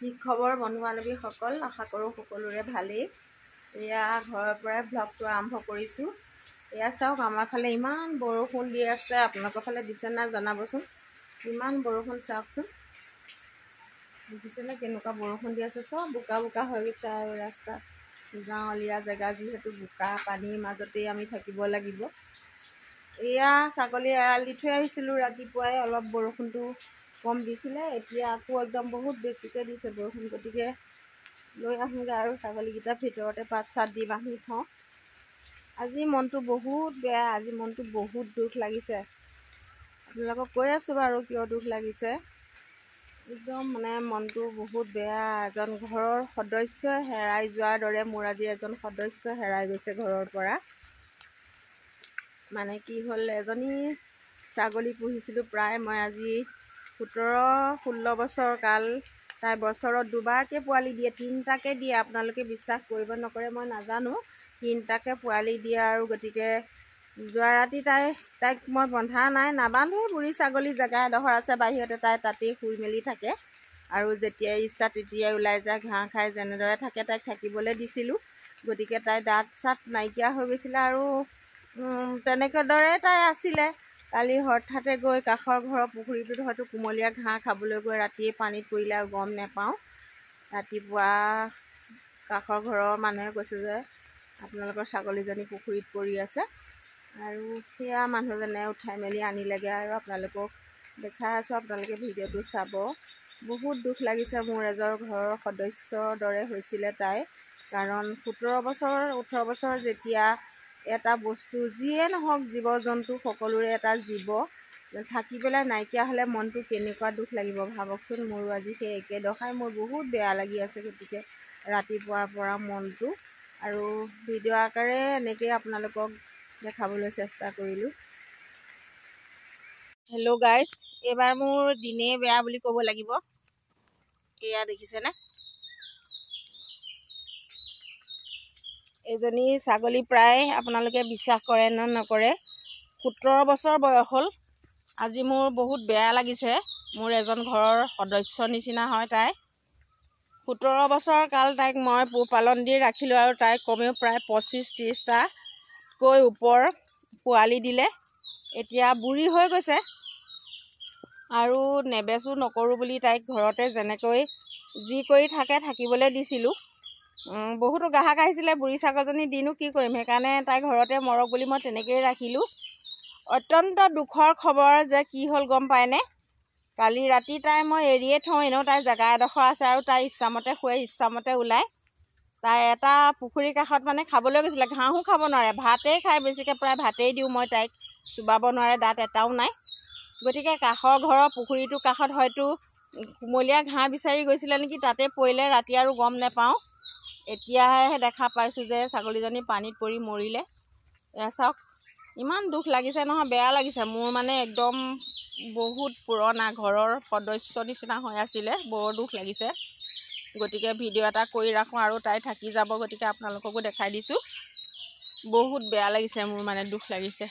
কি খবৰ বন্ধু বান্ধৱীসকল, আশা কৰোঁ সকলোৰে ভালেই। এয়া ঘৰৰ পৰাই ব্লগটো আৰম্ভ কৰিছোঁ। এয়া চাওক, আমাৰ ফালে ইমান বৰষুণ দি আছে। আপোনালোকৰ ফালে দিছে নাই জনাবচোন। ইমান বৰষুণ চাওকচোন, দেখিছেনে কেনেকুৱা বৰষুণ দি আছে। চব বোকা বোকা হৈ গৈছে আৰু ৰাস্তা গাঁৱলীয়া জেগা যিহেতু বোকা পানীৰ মাজতেই আমি থাকিব লাগিব। এয়া ছাগলী এৰাল দি থৈ আহিছিলোঁ ৰাতিপুৱাই, অলপ বৰষুণটো কম দিছিলে, এতিয়া আকৌ একদম বহুত বেছিকৈ দিছে বৰষুণ। গতিকে লৈ আহোঁগৈ আৰু ছাগলীকেইটা ভিতৰতে পাত চাত দি বান্ধি থওঁ। আজি মনটো বহুত বেয়া, আজি মনটো বহুত দুখ লাগিছে। আপোনালোকক কৈ আছোঁ বাৰু কিয় দুখ লাগিছে। একদম মানে মনটো বহুত বেয়া। এজন ঘৰৰ সদস্য হেৰাই যোৱাৰ দৰে মোৰ আজি এজন সদস্য হেৰাই গৈছে ঘৰৰ পৰা। মানে কি হ'ল, এজনী ছাগলী পুহিছিলোঁ প্ৰায় মই আজি 17-16 বছৰ কাল। তাই বছৰত দুবাৰকৈ পোৱালি দিয়ে, 3টাকৈ দিয়ে। আপোনালোকে বিশ্বাস কৰিব নকৰে মই নাজানো, 3টাকৈ পোৱালি দিয়ে। আৰু গতিকে যোৱা ৰাতি তাইক মই বন্ধা নাই, নাবান্ধোঁ। বুঢ়ী ছাগলী জেগা এডোখৰ আছে বাহিৰতে, তাই তাতেই শুই মেলি থাকে আৰু যেতিয়াই ইচ্ছা তেতিয়াই ওলাই যায়, ঘাঁহ খাই যেনেদৰে থাকে তাইক থাকিবলৈ দিছিলোঁ। গতিকে তাইৰ দাঁত চাত নাইকিয়া হৈ গৈছিলে আৰু তেনেকৈ দৰে তাই আছিলে। কালি হঠাতে গৈ কাষৰ ঘৰৰ পুখুৰীটোত হয়তো কুমলীয়া ঘাঁহ খাবলৈ গৈ ৰাতিয়ে পানীত পৰিলে আৰু গম নাপাওঁ। ৰাতিপুৱা কাষৰ ঘৰৰ মানুহে কৈছে যে আপোনালোকৰ ছাগলীজনী পুখুৰীত পৰি আছে, আৰু সেয়া মানুহজনে উঠাই মেলি আনিলেগৈ আৰু আপোনালোকক দেখাই আছোঁ। আপোনালোকে ভিডিঅ'টো চাব। বহুত দুখ লাগিছে মোৰ। এজন ঘৰৰ সদস্যৰ দৰে হৈছিলে তাই, কাৰণ 17 বছৰ 18 বছৰ যেতিয়া এটা বস্তু যিয়ে নহওক, জীৱ জন্তু সকলোৰে এটা জীৱ থাকি পেলাই নাইকিয়া হ'লে মনটো কেনেকুৱা দুখ লাগিব ভাবকচোন। মোৰো আজি সেই একে দশাই, মোৰ বহুত বেয়া লাগি আছে। গতিকে ৰাতিপুৱাৰ পৰা মনটো, আৰু ভিডিঅ' আকাৰে এনেকৈয়ে আপোনালোকক দেখাবলৈ চেষ্টা কৰিলোঁ। হেল্ল' গাইজ, এইবাৰ মোৰ দিনেই বেয়া বুলি ক'ব লাগিব। এয়া দেখিছেনে, এজনী ছাগলী প্ৰায় আপোনালোকে বিশ্বাস কৰে নে নকৰে, 17 বছৰ বয়স হ'ল। আজি মোৰ বহুত বেয়া লাগিছে। মোৰ এজন ঘৰৰ সদস্য নিচিনা হয় তাই। 17 বছৰ কাল তাইক মই পোহপালন দি ৰাখিলোঁ, আৰু তাইক কমেও প্ৰায় 25-30টাকৈ ওপৰ পোৱালি দিলে। এতিয়া বুঢ়ী হৈ গৈছে আৰু নেবেচো নকৰোঁ বুলি তাইক ঘৰতে যেনেকৈ যি কৰি থাকে থাকিবলৈ দিছিলোঁ। বহুতো গ্ৰাহক আহিছিলে, বুঢ়ী ছাগলজনী দিনো কি কৰিম, সেইকাৰণে তাই ঘৰতে মৰক বুলি মই তেনেকৈয়ে ৰাখিলোঁ। অত্যন্ত দুখৰ খবৰ যে কি হ'ল গম পায়নে, কালি ৰাতি তাই মই এৰিয়ে থওঁ। এনেও তাই জেগা এডোখৰ আছে আৰু তাই ইচ্ছামতে শুৱে, ইচ্ছামতে ওলায়। তাই এটা পুখুৰীৰ কাষত মানে খাবলৈ গৈছিলে, ঘাঁহো খাব নোৱাৰে, ভাতেই খায় বেছিকৈ, প্ৰায় ভাতেই দিওঁ মই তাইক, চুবাব নোৱাৰে, দাঁত এটাও নাই। গতিকে কাষৰ ঘৰৰ পুখুৰীটোৰ কাষত হয়তো কুমলীয়া ঘাঁহ বিচাৰি গৈছিলে নেকি, তাতে পৰিলে ৰাতি আৰু গম নাপাওঁ। এতিয়াহে দেখা পাইছোঁ যে ছাগলীজনী পানীত পৰি মৰিলে। এয়া চাওক, ইমান দুখ লাগিছে নহয়, বেয়া লাগিছে মোৰ। মানে একদম বহুত পুৰণা ঘৰৰ সদস্য নিচিনা হৈ আছিলে, বৰ দুখ লাগিছে। গতিকে ভিডিঅ' এটা কৰি ৰাখোঁ আৰু তাই থাকি যাব, গতিকে আপোনালোককো দেখাই দিছোঁ। বহুত বেয়া লাগিছে মোৰ, মানে দুখ লাগিছে।